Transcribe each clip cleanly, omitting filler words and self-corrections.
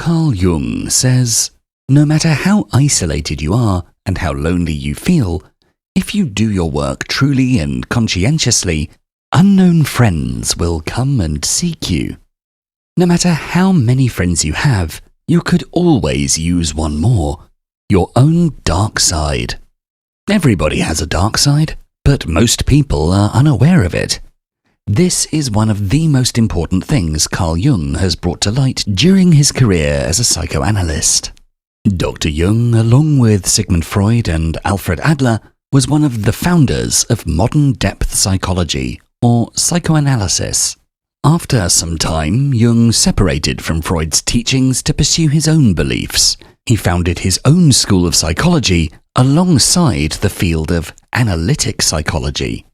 Carl Jung says, "No matter how isolated you are and how lonely you feel, if you do your work truly and conscientiously, unknown friends will come and seek you. No matter how many friends you have, you could always use one more, your own dark side." Everybody has a dark side, but most people are unaware of it. This is one of the most important things Carl Jung has brought to light during his career as a psychoanalyst. Dr. Jung, along with Sigmund Freud and Alfred Adler, was one of the founders of modern depth psychology, or psychoanalysis. After some time, Jung separated from Freud's teachings to pursue his own beliefs. He founded his own school of psychology alongside the field of analytic psychology.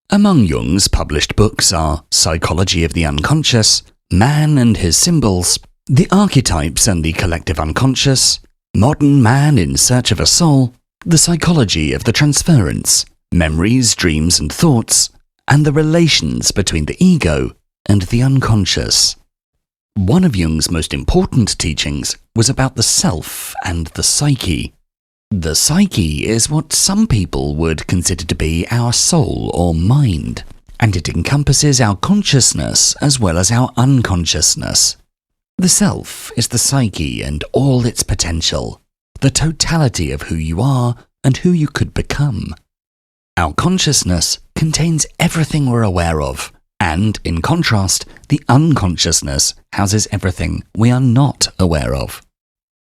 Among Jung's published books are Psychology of the Unconscious, Man and His Symbols, The Archetypes and the Collective Unconscious, Modern Man in Search of a Soul, The Psychology of the Transference, Memories, Dreams and Thoughts, and the Relations between the Ego and the Unconscious. One of Jung's most important teachings was about the self and the psyche. The psyche is what some people would consider to be our soul or mind, and it encompasses our consciousness as well as our unconsciousness. The self is the psyche and all its potential, the totality of who you are and who you could become. Our consciousness contains everything we're aware of, and, in contrast, the unconsciousness houses everything we are not aware of.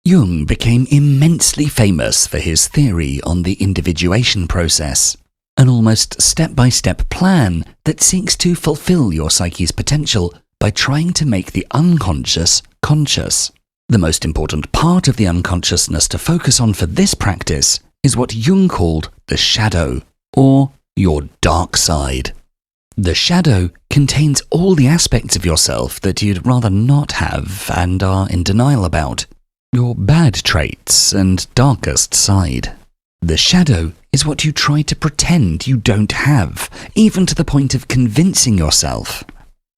Jung became immensely famous for his theory on the individuation process, an almost step-by-step plan that seeks to fulfill your psyche's potential by trying to make the unconscious conscious. The most important part of the unconsciousness to focus on for this practice is what Jung called the shadow, or your dark side. The shadow contains all the aspects of yourself that you'd rather not have and are in denial about. Your bad traits and darkest side. The shadow is what you try to pretend you don't have, even to the point of convincing yourself.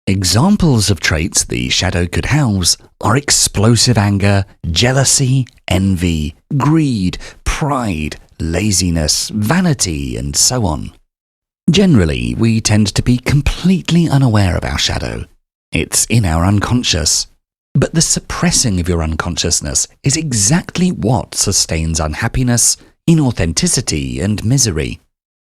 Examples of traits the shadow could house are explosive anger, jealousy, envy, greed, pride, laziness, vanity, and so on. Generally, we tend to be completely unaware of our shadow. It's in our unconscious. But the suppressing of your unconsciousness is exactly what sustains unhappiness, inauthenticity, and misery.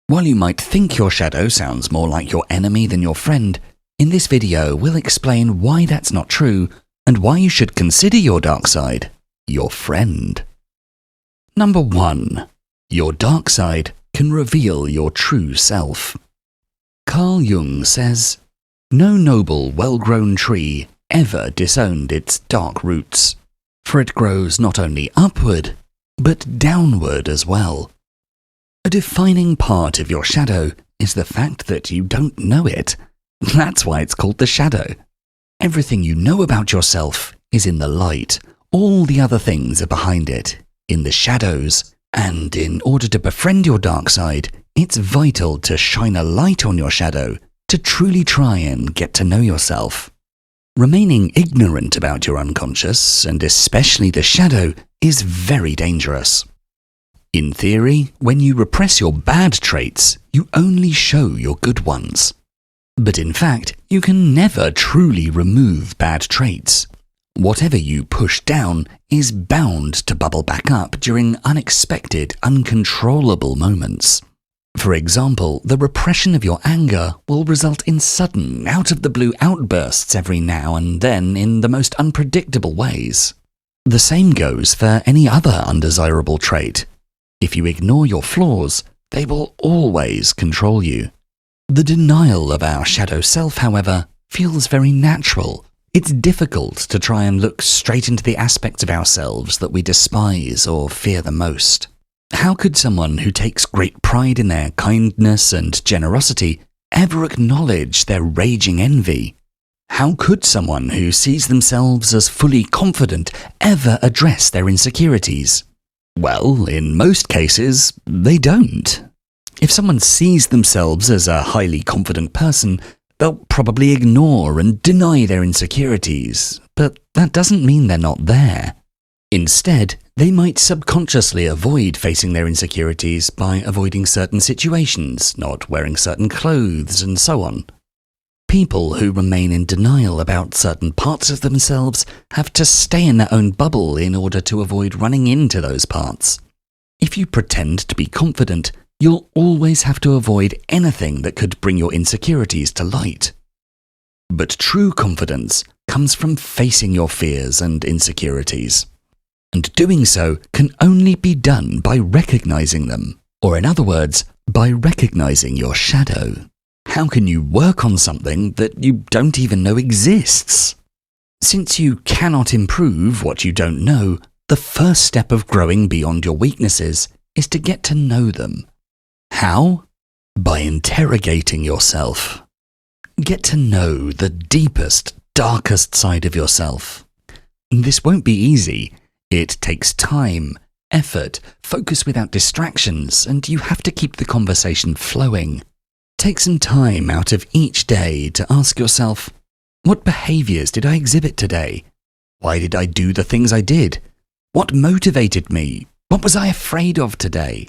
While you might think your shadow sounds more like your enemy than your friend, in this video we'll explain why that's not true and why you should consider your dark side your friend. Number 1. Your dark side can reveal your true self. Carl Jung says, "No noble, well-grown tree ever disowned its dark roots, for it grows not only upward, but downward as well." A defining part of your shadow is the fact that you don't know it. That's why it's called the shadow. Everything you know about yourself is in the light. All the other things are behind it, in the shadows. And in order to befriend your dark side, it's vital to shine a light on your shadow, to truly try and get to know yourself. Remaining ignorant about your unconscious, and especially the shadow, is very dangerous. In theory, when you repress your bad traits, you only show your good ones. But in fact, you can never truly remove bad traits. Whatever you push down is bound to bubble back up during unexpected, uncontrollable moments. For example, the repression of your anger will result in sudden, out-of-the-blue outbursts every now and then in the most unpredictable ways. The same goes for any other undesirable trait. If you ignore your flaws, they will always control you. The denial of our shadow self, however, feels very natural. It's difficult to try and look straight into the aspects of ourselves that we despise or fear the most. How could someone who takes great pride in their kindness and generosity ever acknowledge their raging envy? How could someone who sees themselves as fully confident ever address their insecurities? Well, in most cases, they don't. If someone sees themselves as a highly confident person, they'll probably ignore and deny their insecurities, but that doesn't mean they're not there. Instead, they might subconsciously avoid facing their insecurities by avoiding certain situations, not wearing certain clothes, and so on. People who remain in denial about certain parts of themselves have to stay in their own bubble in order to avoid running into those parts. If you pretend to be confident, you'll always have to avoid anything that could bring your insecurities to light. But true confidence comes from facing your fears and insecurities. And doing so can only be done by recognizing them, or in other words, by recognizing your shadow. How can you work on something that you don't even know exists? Since you cannot improve what you don't know, the first step of growing beyond your weaknesses is to get to know them. How? By interrogating yourself. Get to know the deepest, darkest side of yourself. This won't be easy. It takes time, effort, focus without distractions, and you have to keep the conversation flowing. Take some time out of each day to ask yourself, what behaviors did I exhibit today? Why did I do the things I did? What motivated me? What was I afraid of today?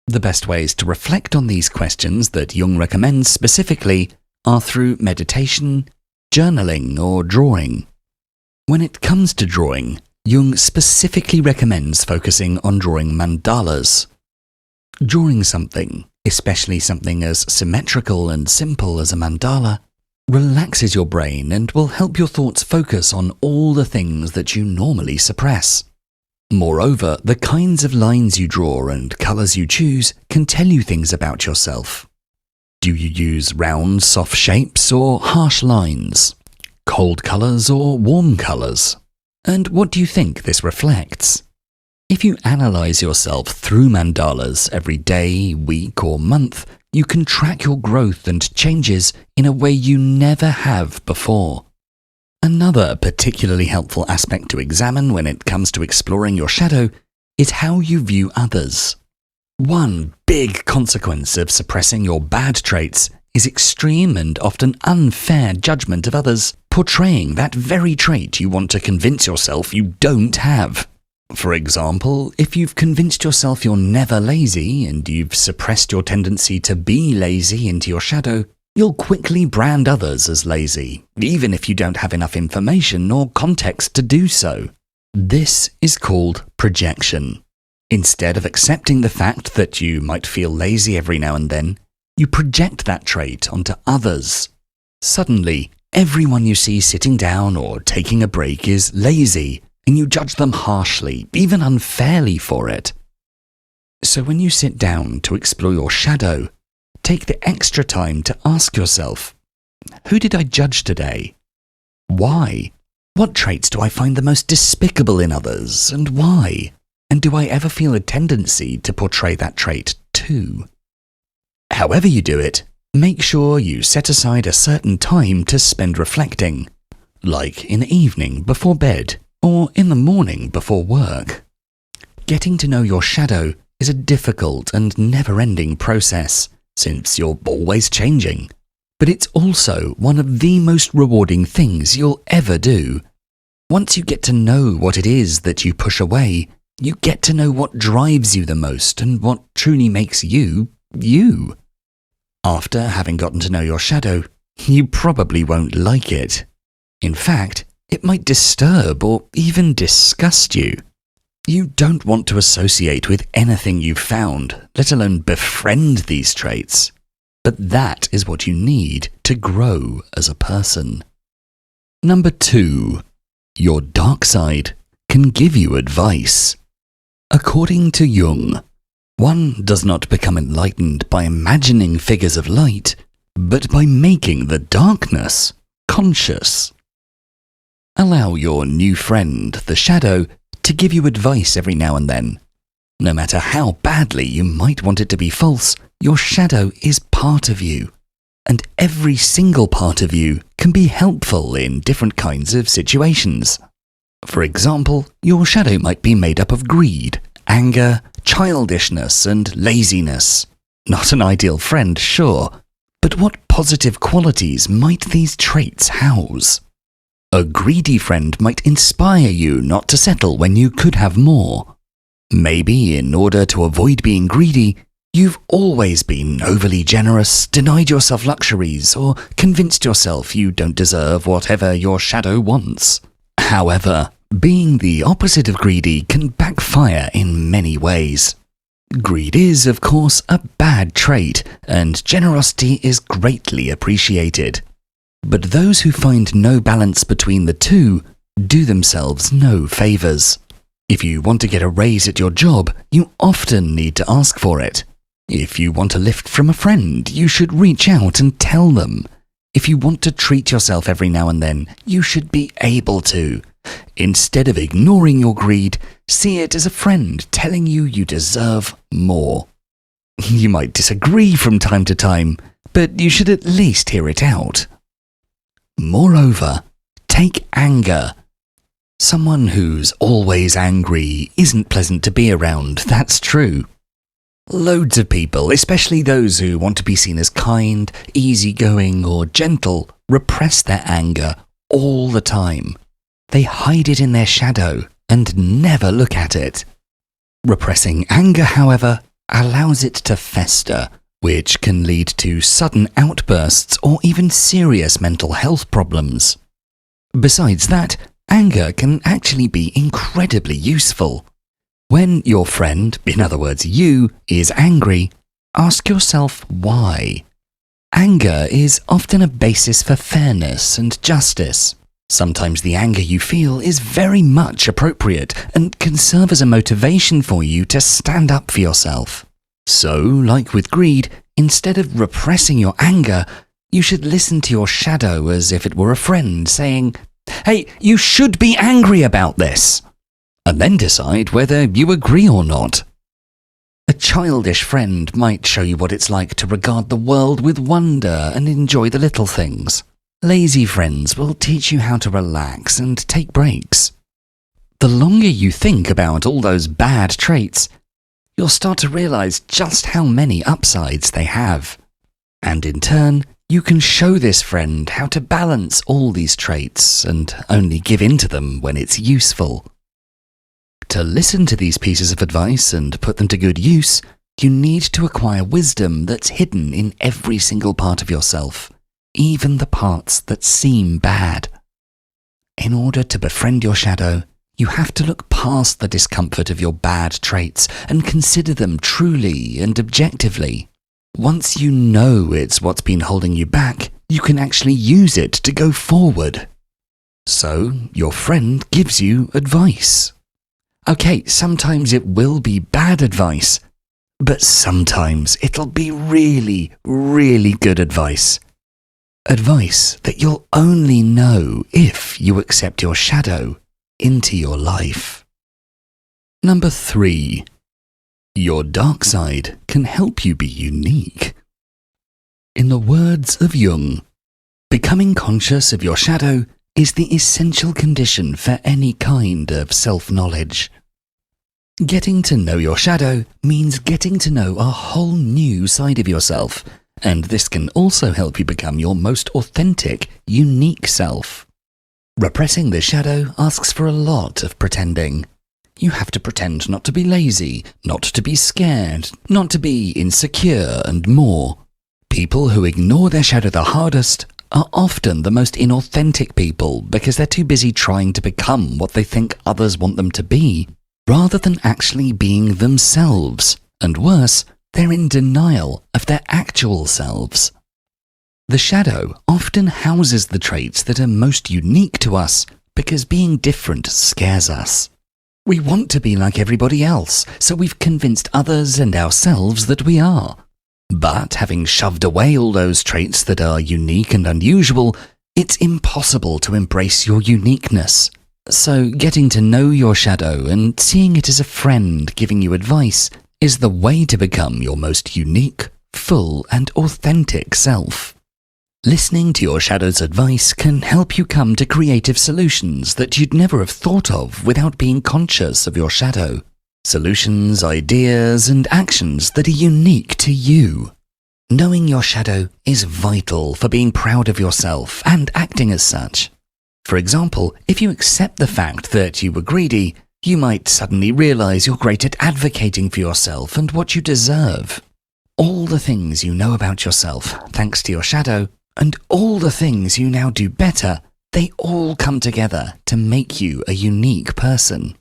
The best ways to reflect on these questions that Jung recommends specifically are through meditation, journaling, or drawing. When it comes to drawing, Jung specifically recommends focusing on drawing mandalas. Drawing something, especially something as symmetrical and simple as a mandala, relaxes your brain and will help your thoughts focus on all the things that you normally suppress. Moreover, the kinds of lines you draw and colours you choose can tell you things about yourself. Do you use round, soft shapes or harsh lines? Cold colours or warm colours? And what do you think this reflects? If you analyse yourself through mandalas every day, week or month, you can track your growth and changes in a way you never have before. Another particularly helpful aspect to examine when it comes to exploring your shadow is how you view others. One big consequence of suppressing your bad traits is extreme and often unfair judgment of others, portraying that very trait you want to convince yourself you don't have. For example, if you've convinced yourself you're never lazy and you've suppressed your tendency to be lazy into your shadow, you'll quickly brand others as lazy, even if you don't have enough information or context to do so. This is called projection. Instead of accepting the fact that you might feel lazy every now and then, you project that trait onto others. Suddenly, everyone you see sitting down or taking a break is lazy, and you judge them harshly, even unfairly for it. So when you sit down to explore your shadow, take the extra time to ask yourself, who did I judge today? Why? What traits do I find the most despicable in others, and why? And do I ever feel a tendency to portray that trait too? However you do it, make sure you set aside a certain time to spend reflecting, like in the evening before bed, or in the morning before work. Getting to know your shadow is a difficult and never-ending process, since you're always changing. But it's also one of the most rewarding things you'll ever do. Once you get to know what it is that you push away, you get to know what drives you the most and what truly makes you, you. After having gotten to know your shadow, you probably won't like it. In fact, it might disturb or even disgust you. You don't want to associate with anything you've found, let alone befriend these traits. But that is what you need to grow as a person. Number 2. Your dark side can give you advice. According to Jung, one does not become enlightened by imagining figures of light, but by making the darkness conscious. Allow your new friend, the shadow, to give you advice every now and then. No matter how badly you might want it to be false, your shadow is part of you, and every single part of you can be helpful in different kinds of situations. For example, your shadow might be made up of greed, anger, childishness, and laziness. Not an ideal friend, sure, but what positive qualities might these traits house? A greedy friend might inspire you not to settle when you could have more. Maybe in order to avoid being greedy, you've always been overly generous, denied yourself luxuries, or convinced yourself you don't deserve whatever your shadow wants. However, being the opposite of greedy can backfire in many ways. Greed is, of course, a bad trait, and generosity is greatly appreciated. But those who find no balance between the two do themselves no favours. If you want to get a raise at your job, you often need to ask for it. If you want a lift from a friend, you should reach out and tell them. If you want to treat yourself every now and then, you should be able to. Instead of ignoring your greed, see it as a friend telling you you deserve more. You might disagree from time to time, but you should at least hear it out. Moreover, take anger. Someone who's always angry isn't pleasant to be around, that's true. Loads of people, especially those who want to be seen as kind, easygoing, or gentle, repress their anger all the time. They hide it in their shadow and never look at it. Repressing anger, however, allows it to fester, which can lead to sudden outbursts or even serious mental health problems. Besides that, anger can actually be incredibly useful. When your friend, in other words you, is angry, ask yourself why. Anger is often a basis for fairness and justice. Sometimes the anger you feel is very much appropriate and can serve as a motivation for you to stand up for yourself. So, like with greed, instead of repressing your anger, you should listen to your shadow as if it were a friend saying, "Hey, you should be angry about this," and then decide whether you agree or not. A childish friend might show you what it's like to regard the world with wonder and enjoy the little things. Lazy friends will teach you how to relax and take breaks. The longer you think about all those bad traits, you'll start to realize just how many upsides they have. And in turn, you can show this friend how to balance all these traits and only give in to them when it's useful. To listen to these pieces of advice and put them to good use, you need to acquire wisdom that's hidden in every single part of yourself, even the parts that seem bad. In order to befriend your shadow, you have to look past the discomfort of your bad traits and consider them truly and objectively. Once you know it's what's been holding you back, you can actually use it to go forward. So, your friend gives you advice. Okay, sometimes it will be bad advice, but sometimes it'll be really, really good advice. Advice that you'll only know if you accept your shadow into your life. Number 3. Your dark side can help you be unique. In the words of Jung, becoming conscious of your shadow is the essential condition for any kind of self-knowledge. Getting to know your shadow means getting to know a whole new side of yourself, and this can also help you become your most authentic, unique self. Repressing the shadow asks for a lot of pretending. You have to pretend not to be lazy, not to be scared, not to be insecure, and more. People who ignore their shadow the hardest are often the most inauthentic people because they're too busy trying to become what they think others want them to be, rather than actually being themselves, and worse, they're in denial of their actual selves. The shadow often houses the traits that are most unique to us because being different scares us. We want to be like everybody else, so we've convinced others and ourselves that we are. But having shoved away all those traits that are unique and unusual, it's impossible to embrace your uniqueness. So getting to know your shadow and seeing it as a friend giving you advice is the way to become your most unique, full, and authentic self. Listening to your shadow's advice can help you come to creative solutions that you'd never have thought of without being conscious of your shadow. Solutions, ideas, and actions that are unique to you. Knowing your shadow is vital for being proud of yourself and acting as such. For example, if you accept the fact that you were greedy, you might suddenly realize you're great at advocating for yourself and what you deserve. All the things you know about yourself, thanks to your shadow, and all the things you now do better, they all come together to make you a unique person.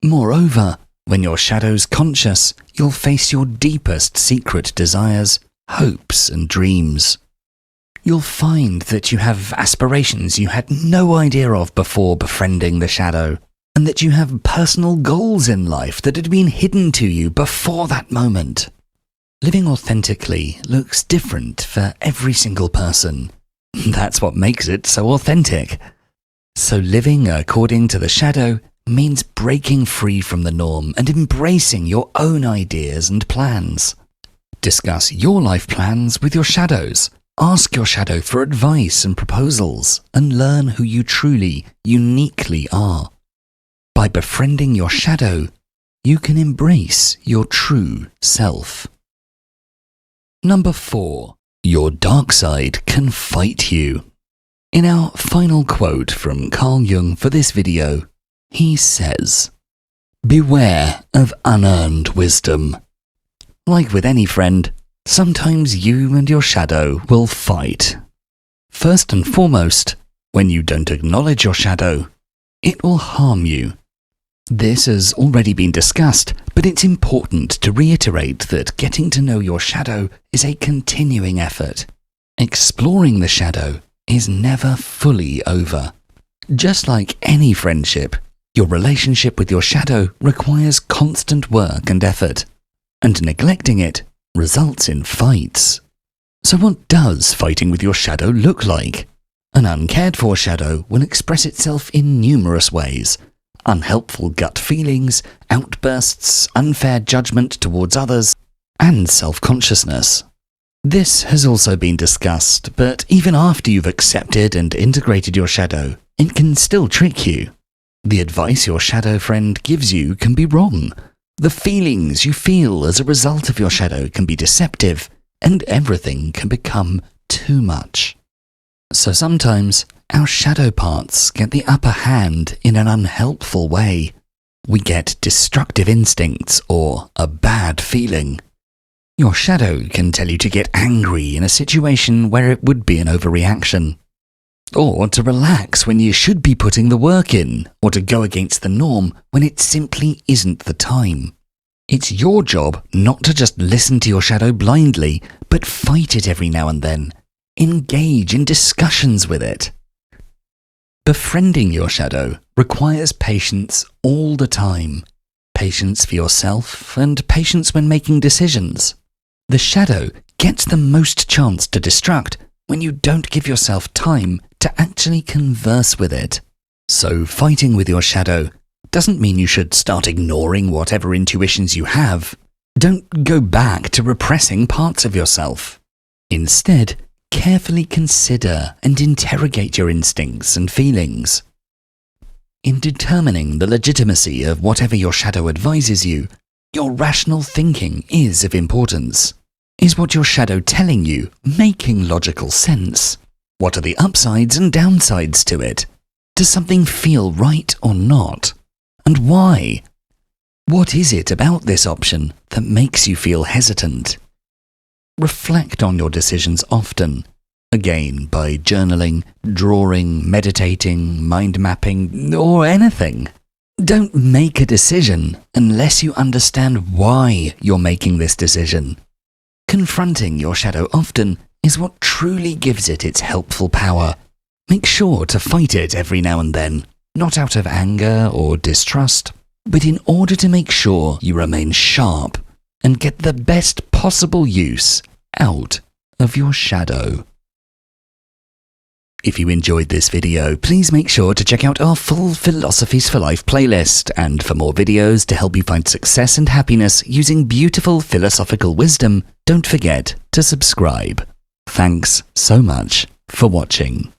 Moreover, when your shadow's conscious, you'll face your deepest secret desires, hopes, and dreams. You'll find that you have aspirations you had no idea of before befriending the shadow, and that you have personal goals in life that had been hidden to you before that moment. Living authentically looks different for every single person. That's what makes it so authentic. So living according to the shadow means breaking free from the norm and embracing your own ideas and plans. Discuss your life plans with your shadows. Ask your shadow for advice and proposals, and learn who you truly, uniquely are. By befriending your shadow, you can embrace your true self. Number 4. Your dark side can fight you. In our final quote from Carl Jung for this video, he says, "Beware of unearned wisdom." Like with any friend, sometimes you and your shadow will fight. First and foremost, when you don't acknowledge your shadow, it will harm you. This has already been discussed, but it's important to reiterate that getting to know your shadow is a continuing effort. Exploring the shadow is never fully over. Just like any friendship, your relationship with your shadow requires constant work and effort, and neglecting it results in fights. So what does fighting with your shadow look like? An uncared for shadow will express itself in numerous ways. Unhelpful gut feelings, outbursts, unfair judgment towards others, and self-consciousness. This has also been discussed, but even after you've accepted and integrated your shadow, it can still trick you. The advice your shadow friend gives you can be wrong. The feelings you feel as a result of your shadow can be deceptive, and everything can become too much. So sometimes, our shadow parts get the upper hand in an unhelpful way. We get destructive instincts or a bad feeling. Your shadow can tell you to get angry in a situation where it would be an overreaction, or to relax when you should be putting the work in, or to go against the norm when it simply isn't the time. It's your job not to just listen to your shadow blindly, but fight it every now and then. Engage in discussions with it. Befriending your shadow requires patience all the time. Patience for yourself and patience when making decisions. The shadow gets the most chance to destruct when you don't give yourself time to actually converse with it. So fighting with your shadow doesn't mean you should start ignoring whatever intuitions you have. Don't go back to repressing parts of yourself. Instead, carefully consider and interrogate your instincts and feelings. In determining the legitimacy of whatever your shadow advises you, your rational thinking is of importance. Is what your shadow telling you making logical sense? What are the upsides and downsides to it? Does something feel right or not? And why? What is it about this option that makes you feel hesitant? Reflect on your decisions often, again by journaling, drawing, meditating, mind mapping, or anything. Don't make a decision unless you understand why you're making this decision. Confronting your shadow often is what truly gives it its helpful power. Make sure to fight it every now and then, not out of anger or distrust, but in order to make sure you remain sharp and get the best possible use out of your shadow. If you enjoyed this video, please make sure to check out our full Philosophies for Life playlist, and for more videos to help you find success and happiness using beautiful philosophical wisdom, don't forget to subscribe. Thanks so much for watching.